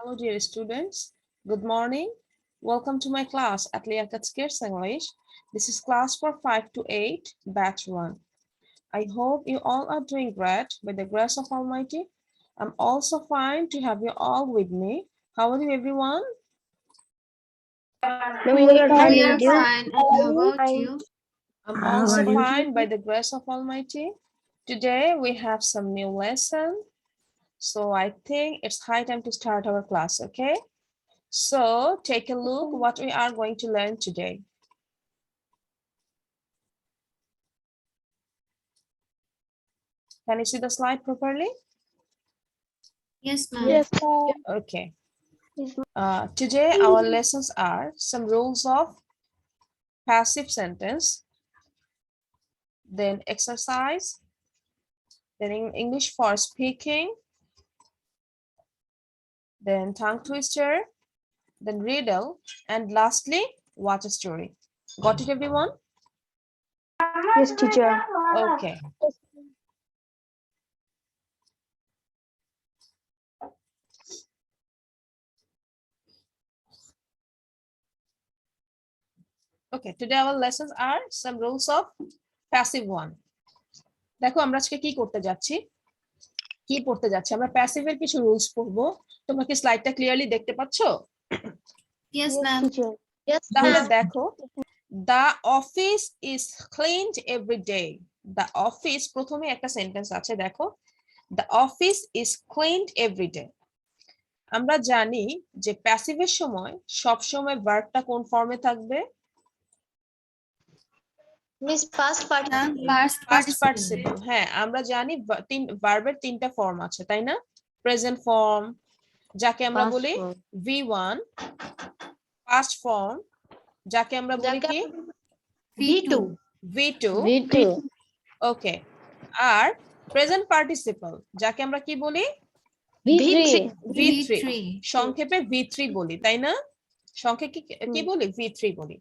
Hello, dear students. Good morning. Welcome to my class at Liaquat Kids English. This is class for 5 to 8, batch 1. I hope you all are doing great by the grace of Almighty. I'm also fine to have you all with me. How are you, everyone? We are fine. We are fine. And how about you? I'm also fine by the grace of Almighty. Today we have some new lesson. So I think it's high time to start our class, okay? So take a look what we are going to learn today. Can you see the slide properly? Yes, ma'am. Yes. Okay. Today our lessons are some rules of passive sentence, then exercise, then English for speaking, then tongue twister, then riddle, and lastly, watch a story. Got it, everyone? Yes, teacher. Okay. Okay, today our lessons are some rules of passive one. দেখো আমরা আজকে কি করতে যাচ্ছি? কি পড়তে যাচ্ছি? আমরা প্যাসিভের কিছু রুলস পড়বো। তোমরা কি স্লাইডটা ক্লিয়ারলি দেখতে পাচ্ছো? Yes, ma'am. Yes, তাহলে দেখো, the office is cleaned every day. The office প্রথমে একটা সেন্টেন্স আছে দেখো, the office is cleaned every day. আমরা জানি যে প্যাসিভের সময় সব সময় ভার্বটা কোন ফর্মে থাকবে? Miss past participle. Past participle. হ্যাঁ, আমরা জানি ভার্বের তিনটা ফর্ম আছে, তাই না? প্রেজেন্ট ফর্ম যাকে আমরা বলি V1, পাস্ট ফর্ম যাকে আমরা বলি কি V2. V2, ওকে, আর প্রেজেন্ট পার্টিসিপল যাকে আমরা কি বলি V3, সংক্ষেপে V3 বলি, তাই না? সংক্ষেপে কি বলি? V3 বলি।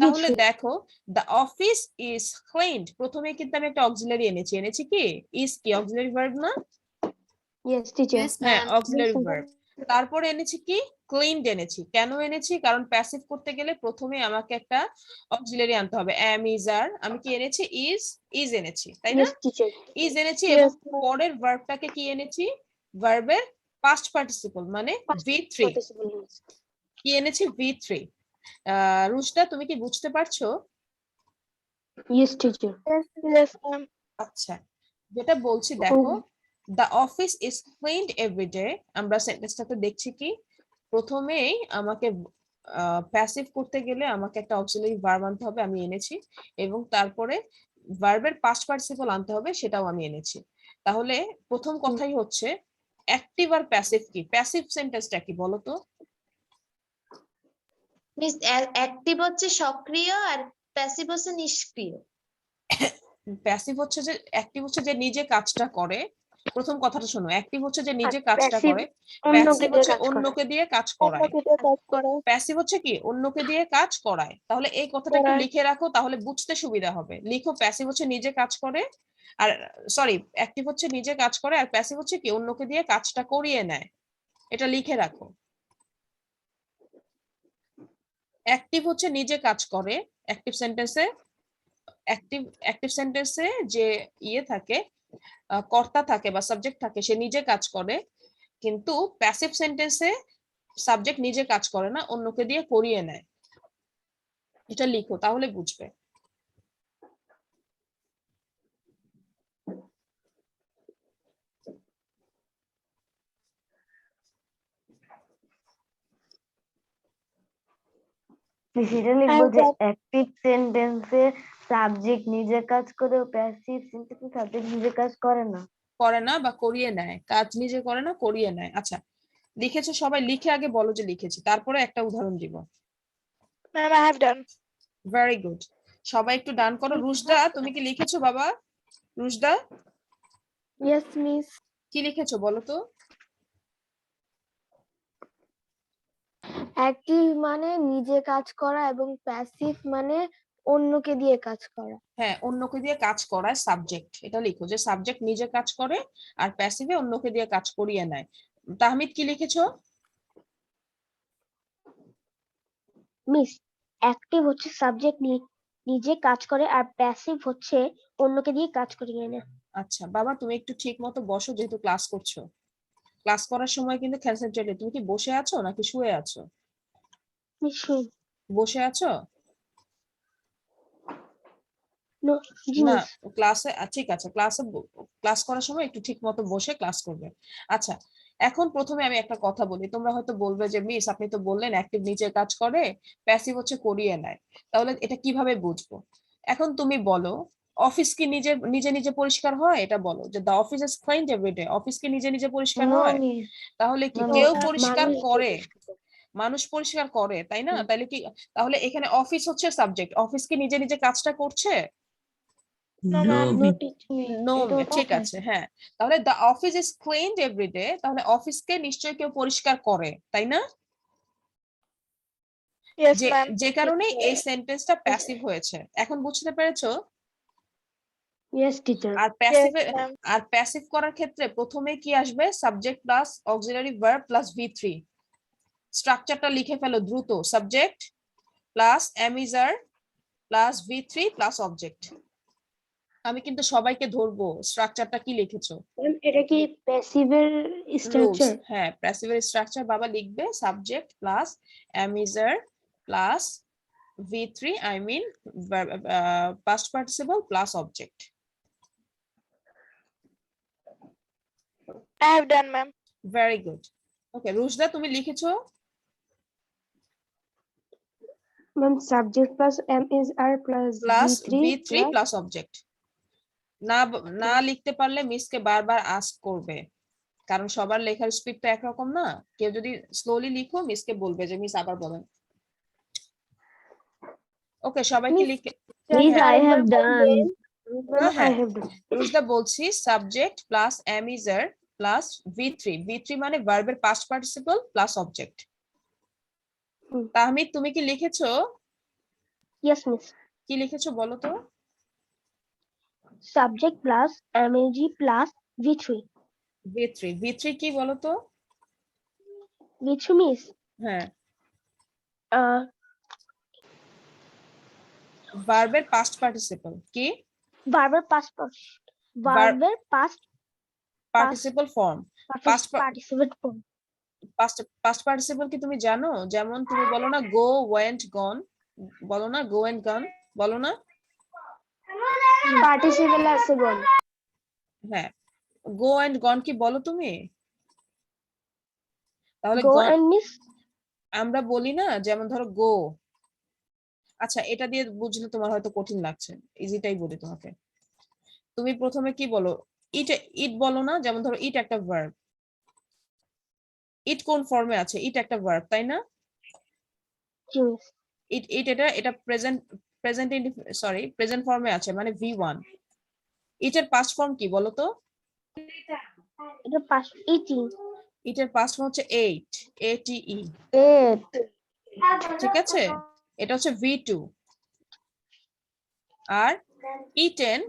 তাহলে দেখো, the office is cleaned, প্রথমে কিন্তু আমি একটা অক্সিলারি এনেছি কি? is কি অক্সিলারি ভার্ব না? Yes, teacher. হ্যাঁ, অক্সিলারি ভার্ব। তারপরে এনেছি কি? ক্লিনড এনেছি। কেন এনেছি? কারণ প্যাসিভ করতে গেলে প্রথমে আমাকে একটা অক্সিলারি আনতে হবে। am, is, are। আমি কি এনেছি? is এনেছি, তাই না? is এনেছি এবং পরের ভার্বটাকে কি এনেছি? ভার্বের পাস্ট পার্টিসিপল মানে V3। কি এনেছি? V3। রুশদা, তুমি কি বুঝতে পারছো? Yes, teacher. Yes, ma'am. আচ্ছা, যেটা বলছি দেখো, the office is cleaned every day। আমরা সেন্টেন্সটাতে দেখছি কি প্রথমেই আমাকে প্যাসিভ করতে গেলে আমাকে একটা অক্সিলারি ভার্ব আনতে হবে, আমি এনেছি, এবং তারপরে ভার্বের পাস্ট পার্টিসিপল আনতে হবে, সেটাও আমি এনেছি। তাহলে প্রথম কথাই হচ্ছে অ্যাক্টিভ আর প্যাসিভ কি? প্যাসিভ সেন্টেন্সটা কি বলো তো? মিস অ্যাক্টিভ হচ্ছে সক্রিয় আর প্যাসিভ হচ্ছে নিষ্ক্রিয়। প্যাসিভ হচ্ছে যে, অ্যাক্টিভ হচ্ছে যে নিজে কাজটা করে। প্রথম কথাটা শোনো, অ্যাক্টিভ হচ্ছে যে নিজে কাজটা করে, প্যাসিভ হচ্ছে অন্যকে দিয়ে কাজ করায়। প্যাসিভ হচ্ছে কি? অন্যকে দিয়ে কাজ করায়। তাহলে এই কথাটা একটু লিখে রাখো, তাহলে বুঝতে সুবিধা হবে। লিখো, প্যাসিভ হচ্ছে নিজে কাজ করে, আর সরি, অ্যাক্টিভ হচ্ছে নিজে কাজ করে, আর প্যাসিভ হচ্ছে কি? অন্যকে দিয়ে কাজটা করিয়ে নেয়। এটা লিখে রাখো। অ্যাক্টিভ হচ্ছে নিজে কাজ করে, অ্যাক্টিভ সেন্টেন্সে অ্যাক্টিভ সেন্টেন্সে যে ইয়ে থাকে, কর্তা থাকে বা সাবজেক্ট থাকে, সে নিজে কাজ করে। কিন্তু প্যাসিভ সেন্টেন্সে সাবজেক্ট নিজে কাজ করে না, অন্যকে দিয়ে করিয়ে নেয়। এটা লিখো, তাহলে বুঝবে। সেটা লিখবো যে অ্যাক্টিভ সেন্টেন্সে সাবজেক্ট নিজে কাজ করে, প্যাসিভ সেন্টেন্সে সাবজেক্ট নিজে কাজ করে না বা করিয়ে নেয়। কাজ নিজে করে না, করিয়ে নেয়। আচ্ছা, লিখেছো সবাই? লিখে আগে বলো যে লিখেছি, তারপরে একটা উদাহরণ দিব। Ma'am, I have done. Very good, সবাই একটু ডান করো। রুশদা, তুমি কি লিখেছো বাবা? Rushda, yes miss. কি লিখেছো বলো তো? অ্যাক্টিভ মানে নিজে কাজ করা এবং প্যাসিভ মানে অন্যকে দিয়ে কাজ করা। হ্যাঁ, অন্যকে দিয়ে কাজ করায় সাবজেক্ট। এটা লিখো যে সাবজেক্ট নিজে কাজ করে আর প্যাসিভে অন্যকে দিয়ে কাজ করিয়ে নেয়। তাহমিদ, কি লিখেছো? মিস অ্যাক্টিভ হচ্ছে সাবজেক্ট নিজে কাজ করে আর প্যাসিভ হচ্ছে অন্যকে দিয়ে কাজ করিয়ে নেয়। আচ্ছা বাবা, তুমি একটু ঠিক মতো বসো, যেহেতু ক্লাস করছো। ক্লাস করার সময় কিন্তু কনসেন্ট্রেটেড। তুমি কি বসে আছো নাকি শুয়ে আছো? নিশ্চয়ই বসে আছো? জি না, মিস। ক্লাসে ঠিক আছে, ক্লাস করার সময় একটু ঠিক মতো বসে ক্লাস করবে। আচ্ছা, এখন প্রথমে আমি একটা কথা বলি। তোমরা হয়তো বলবে যে মিস আপনি তো বললেন অ্যাক্টিভ নিজের কাজ করে, প্যাসিভ হচ্ছে করিয়ে নেয়, তাহলে এটা কিভাবে বুঝবো? এখন তুমি বলো, অফিস কি নিজে নিজে নিজে পরিষ্কার হয়? এটা বলো যে the office is cleaned everyday. Office কি নিজে নিজে পরিষ্কার নো হয়? মিস, তাহলে কি না, কেউ না, পরিষ্কার মানুষ করে? মানুষ পরিষ্কার করে, তাই না? তাহলে কি, তাহলে এখানে অফিস হচ্ছে সাবজেক্ট, অফিস কি নিজে নিজে কাজটা করছে? নো, ঠিক আছে, হ্যাঁ। তাহলে the office is cleaned everyday, তাহলে অফিসকে নিশ্চয়ই কেউ পরিষ্কার করে, তাই না? যে যে কারণে এই সেন্টেন্সটা প্যাসিভ হয়েছে। এখন বুঝতে পেরেছো? Yes teacher. আর প্যাসিভ করার ক্ষেত্রে প্রথমে কি আসবে? Subject plus auxiliary verb plus ভি3। স্ট্রাকচারটা লিখে ফেলো দ্রুত। সাবজেক্ট প্লাস এমিজার প্লাস ভি3 প্লাস অবজেক্ট। আমি কিন্তু সবাইকে ধরবো স্ট্রাকচারটা কি লিখেছো। এটা কি প্যাসিভের রুলস, স্ট্রাকচার? হ্যাঁ, প্যাসিভের স্ট্রাকচার বাবা লিখবে subject plus am is are plus V3, I mean past participle plus object. I have done, ma'am. Very good. Okay, Rushda তুমি লিখেছো? Ma'am subject plus am is are plus plus ভি3 V3 প্লাস অবজেক্ট। না লিখতে পারলে মিসকে বারবার আস্ক করবে, কারণ সবার লেখার স্পিড তো একরকম না। কেউ যদি স্লোলি লিখো মিসকে বলবে যে মিস আবার বলেন। ওকে, সবাইকে Miss, লিখে মিস আই হ্যাভ ডান। হ্যাঁ, রুশদা বলছি subject plus am is are plus V3 মানে ভার্বের past participle plus object. Tahmid তুমি কি লিখেছো? Yes miss. কি লিখেছো বলো তো? সাবজেক্ট প্লাস এমএজি প্লাস ভি3। V3 কি বলো তো? ভি3 মিস হ্যাঁ, ভার্বের পাস্ট পার্টিসিপল কি? ভার্বের past participle form. Participate form. Past participle কি তুমি জানো? যেমন তুমি বলো না গো ওয়েন্ট গন, বলো না গো এন্ড গন, বলো না? পার্টিসিপেল আছে গন। হ্যাঁ, গো এন্ড গন কি বলো তুমি? তাহলে গো গন এন্ড মিস আমরা বলি না, যেমন ধরো গো। আচ্ছা, এটা দিয়ে বুঝলে তোমার হয়তো কঠিন লাগছে, ইজিটাই বলি তোমাকে। তুমি প্রথমে কি বলো? ইট বলো না, যেমন ধরো ইট একটা ভার্ব। ইট কোন ফর্মে আছে? ইট একটা ভার্ব, তাই না? এটা প্রেজেন্ট ফর্মে আছে, মানে V1। ইটের পাস্ট ফর্ম কি বলো তো? এটা পাস্ট ইটিং। ইটের পাস্ট ফর্ম হচ্ছে এইট, ATE। ঠিক আছে, এটা হচ্ছে V2। আর ইটেন,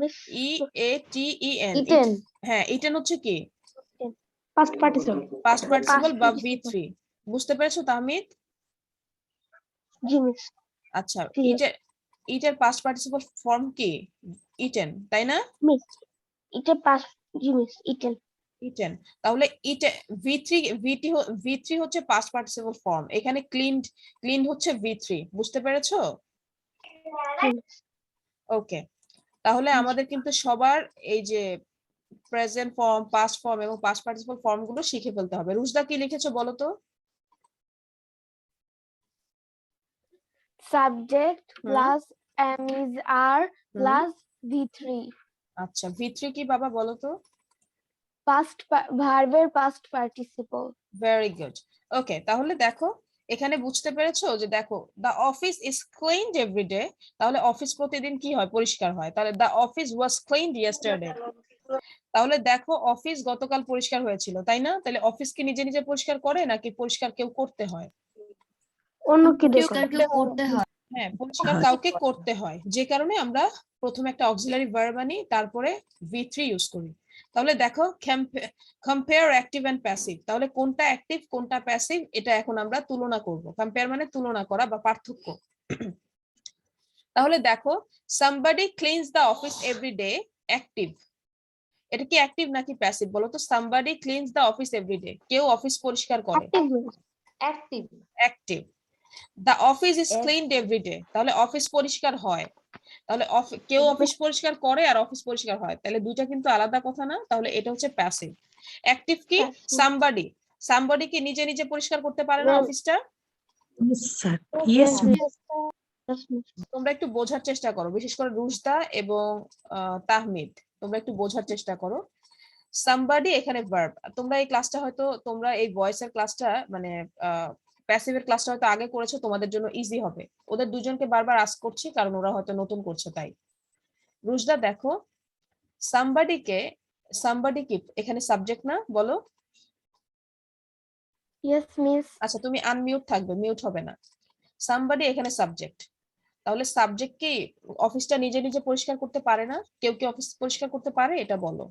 EATEN, ইটেন। হ্যাঁ, ইটেন হচ্ছে কি? Past participle. পাস্ট পার্টিসিপল বা V3। বুঝতে পেরেছো তাহমিদ? জি মিস। আচ্ছা, ইটের পাস্ট পার্টিসিপল ফর্ম কি? ইটেন, তাই না? মিস এটা পাস্ট জি মিস ইটেন। ইটেন। তাহলে V3 হচ্ছে পাস্ট পার্টিসিপল ফর্ম। এখানে ক্লিনড হচ্ছে V3। বুঝতে পেরেছো? ওকে, তাহলে আমাদের কিন্তু সবার এই যে প্রেজেন্ট ফর্ম, পাস্ট ফর্ম এবং পাস্ট পার্টিসিপল ফর্ম গুলো শিখে ফেলতে হবে। রুশদা কি লিখেছো বলো তো? Subject plus am is are plus ভি3। আচ্ছা, V3 কি বাবা বলো তো? পাস্ট ভার্বের past participle. Very good. Okay, তাহলে দেখো এখানে বুঝতে পেরেছো যে দেখো the office is cleaned everyday, তাহলে অফিস প্রতিদিন কি হয়? পরিষ্কার হয়। তাহলে the office was cleaned yesterday. তাহলে দেখো অফিস গতকাল পরিষ্কার হয়েছিল, তাই না? তাহলে অফিস কি নিজে নিজে পরিষ্কার করে নাকি পরিষ্কার কেউ করতে হয়? অন্যকে দিয়ে পরিষ্কারকে করতে হয়। হ্যাঁ, পরিষ্কার কাউকে করতে হয়, যে কারণে আমরা প্রথমে একটা অক্সিলারি ভার্ব আনি, তারপরে V3 ইউজ করি। তাহলে দেখো কম্পেয়ার অ্যাক্টিভ এন্ড প্যাসিভ, তাহলে কোনটা অ্যাক্টিভ কোনটা প্যাসিভ এটা এখন আমরা তুলনা করব। কম্পেয়ার মানে তুলনা করা বা পার্থক্য। তাহলে দেখো somebody cleans the office every day, active. এটা কি অ্যাক্টিভ নাকি প্যাসিভ বলো তো? somebody cleans the office every day, কেউ অফিস পরিষ্কার করে, active. Active. the office is cleaned every day, তাহলে অফিস পরিষ্কার হয়। তাহলে কেউ অফিস পরিষ্কার করে আর অফিস পরিষ্কার হয়, তাহলে দুইটা কিন্তু আলাদা কথা না? তাহলে এটা হচ্ছে প্যাসিভ। অ্যাক্টিভ কি? somebody, somebody কি নিজে নিজে পরিষ্কার করতে পারে না অফিসটা? Yes, sir. Yes, miss. তোমরা একটু বোঝার চেষ্টা করো, বিশেষ করে রুশদা এবং তাহমিদ, তোমরা একটু বোঝার চেষ্টা করো। somebody এখানে ভার্ব। তোমরা এই ক্লাসটা হয়তো, তোমরা এই ভয়েসের ক্লাসটা মানে প্যাসিভের ক্লাসটা হয়তো আগে করেছো, তোমাদের জন্য ইজি হবে। ওদের দুজনকে বারবার আস্ক করছি কারণ ওরা হয়তো নতুন করছে তাই। রুশদা দেখো somebody কি এখানে সাবজেক্ট না? বলো। Yes miss. আচ্ছা তুমি আনমিউট থাকবে, মিউট হবে না। somebody এখানে সাবজেক্ট, তাহলে সাবজেক্ট কি অফিসটা নিজে নিজে পরিষ্কার করতে পারে না? কেউ কি অফিস পরিষ্কার করতে পারে? এটা বলো।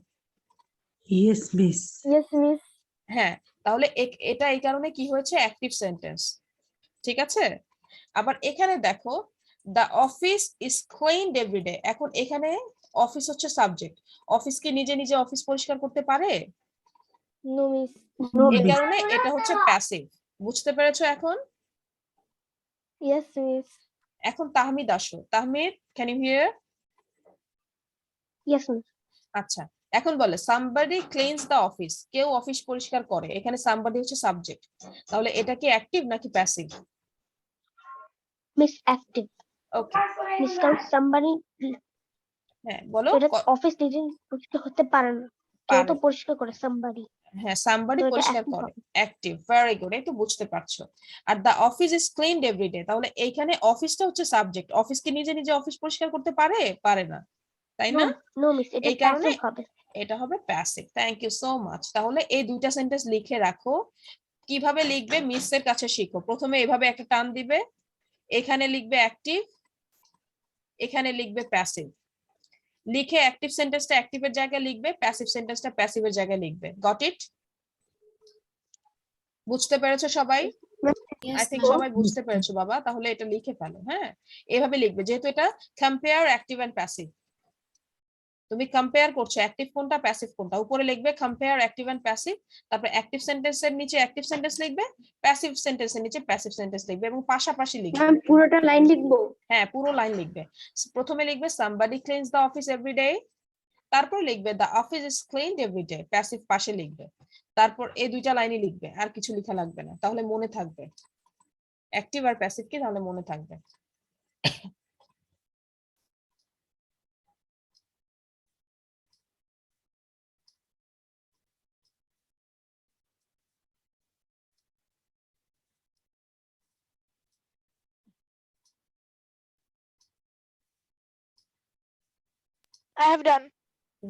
Yes, miss. Yes miss. হ্যাঁ, তাহলে এটা এই কারণে কি হয়েছে? Active sentence. ঠিক আছে। আবার এখানে দেখো the office is cleaned everyday, এখন এখানে অফিস হচ্ছে সাবজেক্ট, অফিস কি নিজে নিজে অফিস পরিষ্কার করতে পারে? No miss. এই কারণে এটা হচ্ছে প্যাসিভ। বুঝতে পেরেছো এখন? Yes miss. এখন তাহমিদ আসো। Tahmid, can you hear? Yes miss. আচ্ছা, এখন বলে somebody cleans the office, কেউ অফিস পরিষ্কার করে, এখানে somebody হচ্ছে সাবজেক্ট, তাহলে এটা কি অ্যাক্টিভ নাকি passive? Miss active. Okay, miss কারণ somebody হ্যাঁ বলো। এটা অফিস নিজে পরিষ্কার হতে পারে না, কেউ তো পারে। পরিষ্কার করে somebody। হ্যাঁ somebody তো এটা পরিষ্কার active করে, হবে। অ্যাক্টিভ। ভেরি গুড, একটু বুঝতে পারছো। আর the office is cleaned everyday, তাহলে এইখানে অফিসটা হচ্ছে সাবজেক্ট, অফিস কি নিজে নিজে অফিস পরিষ্কার করতে পারে? পারে না, তাই না? নো মিস, এটা এই কারণে প্যাসিভ হবে। এটা হবে passive. Thank you so much. তাহলে এই দুইটা সেন্টেন্স লিখে রাখো। কিভাবে লিখবে মিসের কাছে শিখো। প্রথমে এভাবে একটা টান দিবে, এখানে লিখবে অ্যাক্টিভ, এখানে লিখবে প্যাসিভ। লিখে অ্যাক্টিভ সেন্টেন্সটা অ্যাক্টিভের জায়গায় লিখবে, প্যাসিভ সেন্টেন্সটা প্যাসিভের জায়গায় লিখবে। Got it? বুঝতে পেরেছো সবাই? Yes, I think ma'am. সবাই বুঝতে পেরেছো বাবা। তাহলে এটা লিখে ফেলো। হ্যাঁ, এভাবে লিখবে, যেহেতু এটা কম্পেয়ার অ্যাক্টিভ এন্ড প্যাসিভ। তুমি কম্পেয়ার করছো অ্যাক্টিভ কোনটা প্যাসিভ কোনটা, উপরে লিখবে কম্পেয়ার অ্যাক্টিভ এন্ড প্যাসিভ, তারপর অ্যাক্টিভ সেন্টেন্সের নিচে অ্যাক্টিভ সেন্টেন্স লিখবে, প্যাসিভ সেন্টেন্সের নিচে প্যাসিভ সেন্টেন্স লিখবে এবং পাশাপাশি লিখবে। ম্যাম পুরোটা লাইন লিখবো? হ্যাঁ, পুরো লাইন লিখবে। প্রথমে লিখবে somebody cleans the office every day, তারপর লিখবে the office is cleaned every day, passive পাশে লিখবে, তারপর এই দুইটা লাইনই লিখবে, আর কিছু লেখা লাগবে না, তাহলে মনে থাকবে অ্যাক্টিভ আর প্যাসিভ কি, তাহলে মনে থাকবে। I have done.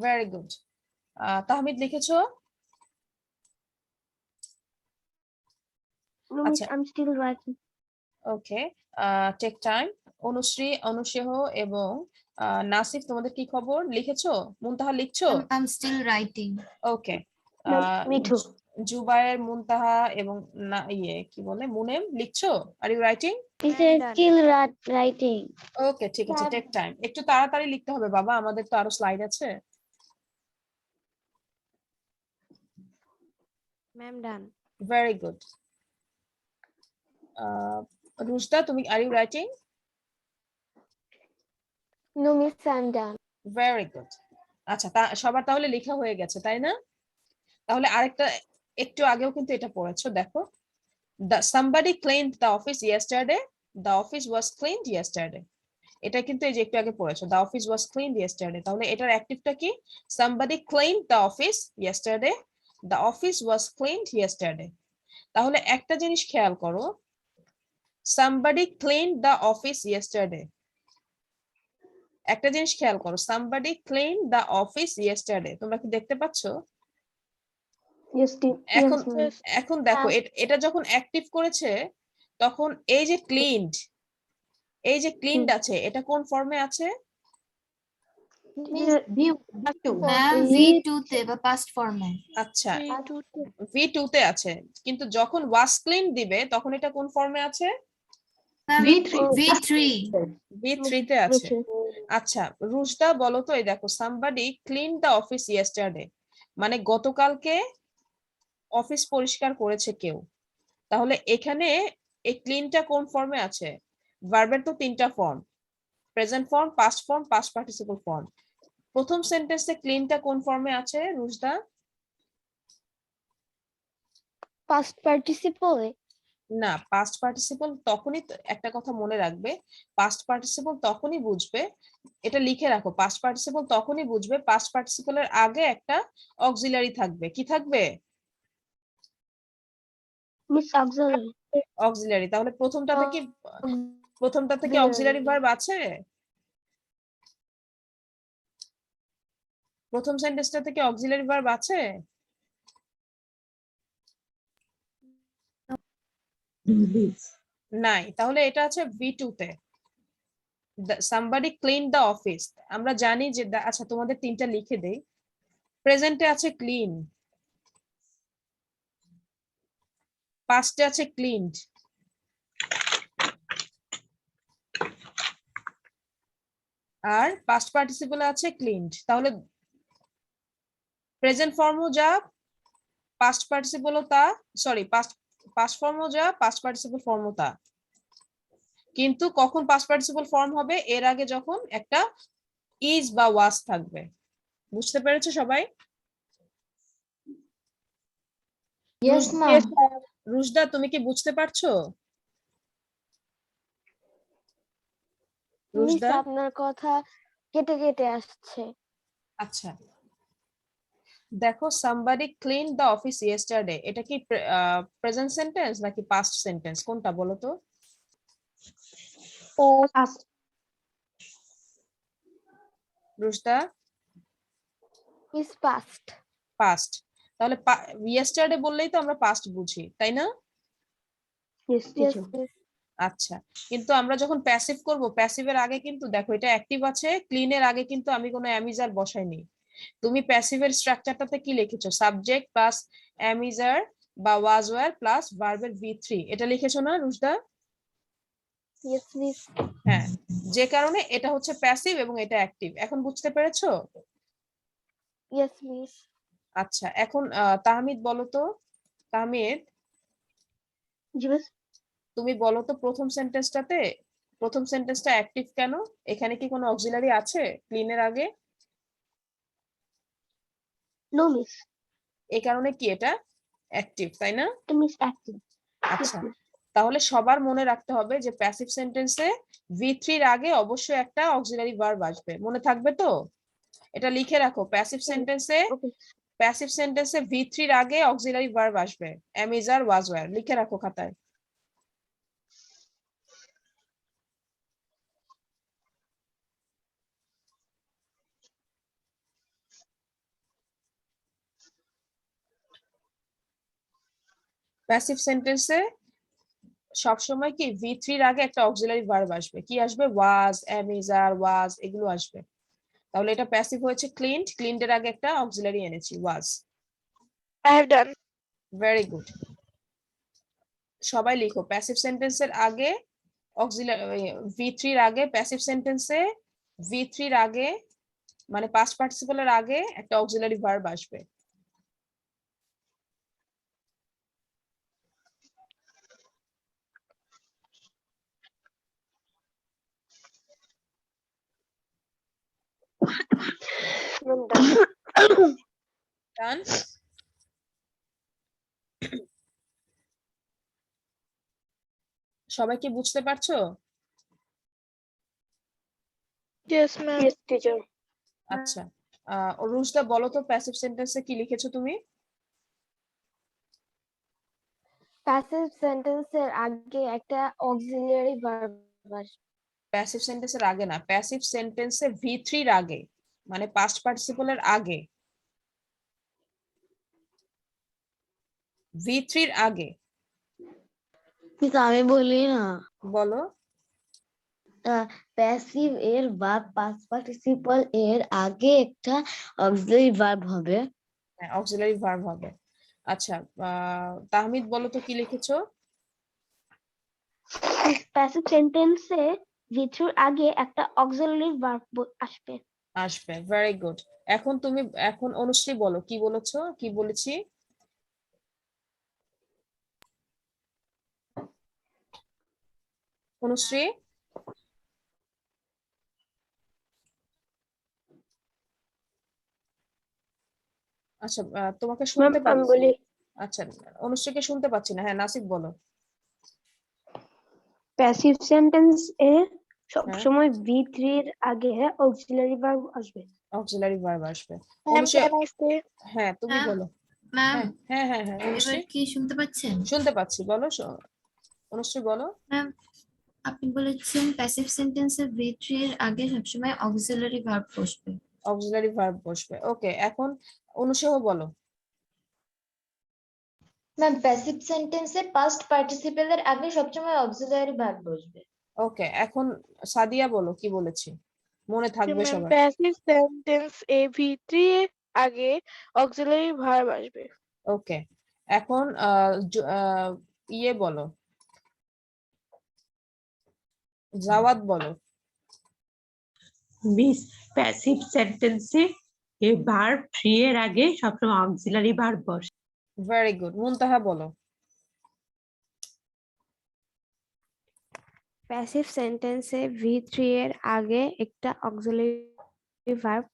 Very good. Tahmid লিখেছো? নো মিস, আচ্ছা, I am still writing. Okay, take time. Anushree, Anusheh এবং নাসিফ, তোমাদের কি খবর? লিখেছো? মুনতাহা লিখছো? I'm still writing. Okay. Me too. Zubair, মুনতাহা এবং কি বলে মুনেম লিখছো? Are you writing? Is still writing. Okay, ঠিক আছে, টেক টাইম। একটু তাড়াতাড়ি লিখতে হবে বাবা, আমাদের তো আরো স্লাইড আছে। Ma'am done. Very good. Rushda, তুমি are you writing? No miss, I'm done. Very good. আচ্ছা, সবার তাহলে লেখা হয়ে গেছে তাই না? তাহলে আরেকটা, একটু আগেও কিন্তু এটা পড়েছো, দেখো somebody cleaned the office yesterday, the office was cleaned yesterday, এটা কিন্তু এই যে একটু আগে পড়েছো, the office was cleaned yesterday, তাহলে এটার অ্যাক্টিভটা কি? somebody cleaned the office yesterday, the office was cleaned yesterday। তাহলে একটা জিনিস খেয়াল করো, somebody cleaned the office yesterday, একটা জিনিস খেয়াল করো, somebody cleaned the office yesterday, তোমরা কি দেখতে পাচ্ছো? Yes, এখন yes, এখন দেখো এটা যখন অ্যাক্টিভ করেছে তখন এই যে ক্লিনড, এই যে ক্লিনড আছে, এটা কোন ফর্মে আছে? ম্যাম V2 তে বা পাস্ট ফর্মে। আচ্ছা V2 তে আছে, কিন্তু যখন ওয়াজ ক্লিন দিবে তখন এটা কোন ফর্মে আছে? V3 V3 তে আছে। আচ্ছা রুশদা বলো তো, এই দেখো somebody clean the office yesterday, মানে গতকালকে অফিস পরিষ্কার করেছে কেউ। তাহলে এখানে এই ক্লিনটা কোন ফর্মে আছে? ভার্বের তো তিনটা form, present form, past form, past participle form. প্রথম সেন্টেন্সে ক্লিনটা কোন ফর্মে আছে রুশদা? পাস্ট পার্টিসিপলে না, পাস্ট পার্টিসিপল তখনই একটা কথা মনে রাখবে, পাস্ট পার্টিসিপল তখনই বুঝবে, এটা লিখে রাখো, পাস্ট পার্টিসিপল তখনই বুঝবে পাস্ট পার্টিসিপলের আগে একটা অক্সিলারি থাকবে। কি থাকবে? Miss auxiliary auxiliary. তাহলে প্রথমটাতে কি অক্সিলারি ভার্ব আছে? প্রথম সেন্টেন্সটাতে কি অক্সিলারি ভার্ব আছে? নাই। তাহলে এটা আছে V2 তে, somebody cleaned the office। আমরা জানি যে আচ্ছা তোমাদের তিনটা লিখে দেই। প্রেজেন্টে আছে ক্লিন, পাস্টে আছে ক্লিনড, আর পাস্ট পার্টিসিপলে আছে ক্লিনড। তাহলে প্রেজেন্ট ফর্মও যা, পাস্ট পার্টিসিপলও তা, সরি পাস্ট ফর্মও যা, পাস্ট পার্টিসিপল ফর্মও তা। কিন্তু কখন পাস্ট পার্টিসিপল ফর্ম হবে? এর আগে যখন একটা ইজ বা ওয়াজ থাকবে। বুঝতে পেরেছো সবাই? রুশদা তুমি কি বুঝতে পারছো? মিস রুশদা আপনার কথা কেটে কেটে আসছে। আচ্ছা দেখো, somebody cleaned the office yesterday, এটা কি প্রেজেন্ট সেন্টেন্স নাকি পাস্ট সেন্টেন্স, কোনটা বলো তো? Rushda miss past past. তাহলে ইয়েস্টারডে বললেই তো আমরা পাস্ট বুঝি, তাই না? আচ্ছা, কিন্তু আমরা যখন প্যাসিভ করব, প্যাসিভের আগে কিন্তু দেখো এটা অ্যাক্টিভ আছে, ক্লিনের আগে কিন্তু আমি কোনো অ্যামিজার বসাইনি। তুমি প্যাসিভের স্ট্রাকচারটাতে কি লিখেছো? সাবজেক্ট প্লাস অ্যামিজার বা ওয়াজ ওয়্যার প্লাস ভার্বের V3, এটা লিখেছো না রুশদা? ইয়েস মিস হ্যাঁ, যে কারণে এটা হচ্ছে প্যাসিভ এবং এটা অ্যাক্টিভ। এখন বুঝতে পেরেছো? ইয়েস মিস আচ্ছা এখন তাহমিদ বলো তো, তাহমিদ জি মিস তুমি বলো তো প্রথম সেন্টেন্সটা অ্যাক্টিভ কেন? এখানে কি কোনো অক্সিলারি আছে ক্লিনের আগে? নো মিস এই কারণে কি এটা অ্যাক্টিভ, তাই না? মিস অ্যাক্টিভ আচ্ছা তাহলে সবার মনে রাখতে হবে যে প্যাসিভ সেন্টেন্সে V3 এর আগে অবশ্যই একটা অক্সিলারি ভার্ব আসবে, মনে থাকবে তো? এটা লিখে রাখো, প্যাসিভ সেন্টেন্সে V3 এর আগে অক্সিলারি ভার্ব আসবে, am is are was were, লিখে রাখো খাতায়। প্যাসিভ সেন্টেন্সে সবসময় কি V3 এর আগে একটা অক্সিলারি ভার্ব আসবে। কি আসবে? was, am is are, was, এগুলো আসবে। তাহলে এটা প্যাসিভ হয়েছে ক্লিনড, ক্লিনড এর আগে একটা অক্সিলারি এনেছি was। I have done. Very good. সবাই লিখো, প্যাসিভ সেন্টেন্সের আগে অক্সিলারি, V3 এর আগে প্যাসিভ সেন্টেন্সে V3 এর আগে মানে পাস্ট পার্টিসিপলের আগে একটা অক্সিলারি ভার্ব আসবে। ডান? সবাই কি বুঝতে পারছো? Yes, ma'am. ইয়েস টিচার আচ্ছা রুশদা বলো তো প্যাসিভ সেন্টেন্সে কি লিখেছো তুমি? প্যাসিভ সেন্টেন্সের আগে একটা অক্সিলারি ভার্ব আসবে। প্যাসিভ সেন্টেন্সের আগে না, প্যাসিভ সেন্টেন্সে V3 এর আগে মানে পাস্ট পার্টিসিপলের আগে, V3 এর আগে। কিন্তু আমি বলি না, বলো প্যাসিভ এর বা পাস্ট পার্টিসিপল এর আগে একটা অক্সিলারি ভার্ব হবে। হ্যাঁ, অক্সিলারি ভার্ব হবে। আচ্ছা, তাহমিদ বলো তো কি লিখেছো? প্যাসিভ সেন্টেন্সে ভিথ্রুর আগে একটা অক্সিলারি ভার্ব আসবে। আসবে, ভেরি গুড। এখন অনুশ্রী বলো কি বলেছো, কি বলেছি? অনুশ্রী, আচ্ছা, তোমাকে শুনতে আমি পাচ্ছি। বলি আচ্ছা, অনুশ্রীকে শুনতে পাচ্ছি না। হ্যাঁ, নাসিব বলো। প্যাসিভ সেন্টেন্স এ হ্যাঁ, সবসময় V3 এর আগে অক্সিলারি ভার্ব আসবে। অক্সিলারি ভার্ব আসবে। ma'am, Anushree, can I say? হ্যাঁ তুমি হ্যাঁ, বলো। ম্যাম হ্যাঁ হ্যাঁ হ্যাঁ হ্যাঁ, এবার অনুশ্রী কি শুনতে পাচ্ছেন? শুনতে পাচ্ছি, বলো। অনুশ্রী বলো। ম্যাম আপনি বলেছেন প্যাসিভ সেন্টেন্সে V3 এর আগে সবসময় অক্সিলারি ভার্ব বসবে। অক্সিলারি ভার্ব বসবে, ওকে। এখন অনুসহ বলো। ম্যাম প্যাসিভ সেন্টেন্সে পাস্ট পার্টিসিপেলের আগে সবসময় অক্সিলারি ভার্ব বসবে। ওকে, এখন সাদিয়া বলো কি বলেছি, মনে থাকবে Ma'am, সবার। passive sentence এ V3 এর আগে auxiliary verb আসবে। ওকে, এখন ইয়ে বলো, জাওয়াদ বলো। মিস প্যাসিভ সেন্টেন্সে এ ভার্ব থ্রি এর আগে সবসময় অক্সিলারি ভার্ব বসে। Very good. মুনতাহা বলো। প্যাসিভ সেন্টেন্সে V3 এর আগে একটা অক্সিলারি ভার্ব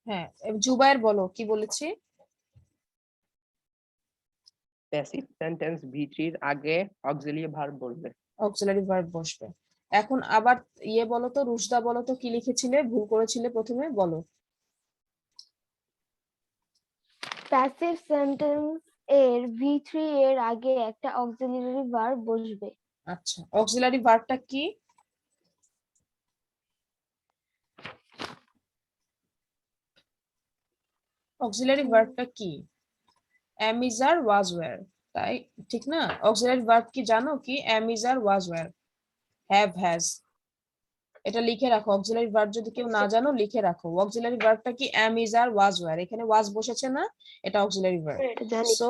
হ্যাঁ, জুবায়ের বলো কি বলেছি। প্যাসিভ সেন্টেন্স V3 এর আগে অক্সিলিয়ারি ভার্ব বসবে। অক্সিলারি ভার্ব বসবে। এখন আবার ইয়ে বলো তো, রুশদা বলো তো কি লিখেছিলে, ভুল করেছিলে প্রথমে, বলো। প্যাসিভ সেন্টেন্স এর V3 এর আগে একটা অক্সিলারি ভার্ব বসবে। আচ্ছা, অক্সিলারি ভার্বটা কি? অক্সিলারি ভার্বটা কি? am is are was were, তাই ঠিক না? অক্সিলারি ভার্ব কি জানো কি? am is are was were, have has। এটা লিখে রাখো, অক্সিলারি ভার্ব যদি কেউ না জানো লিখে রাখো। অক্সিলারি ভার্বটা কি? am is are was were, এখানে was বসেছে না, এটা অক্সিলারি ভার্ব। এটা জানি। সো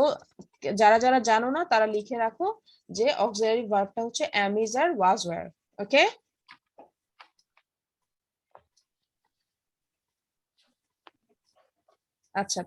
যারা যারা জানো না তারা লিখে রাখো যে অক্সিলারি ভার্বটা হচ্ছে am is are was were। ওকে, আচ্ছা।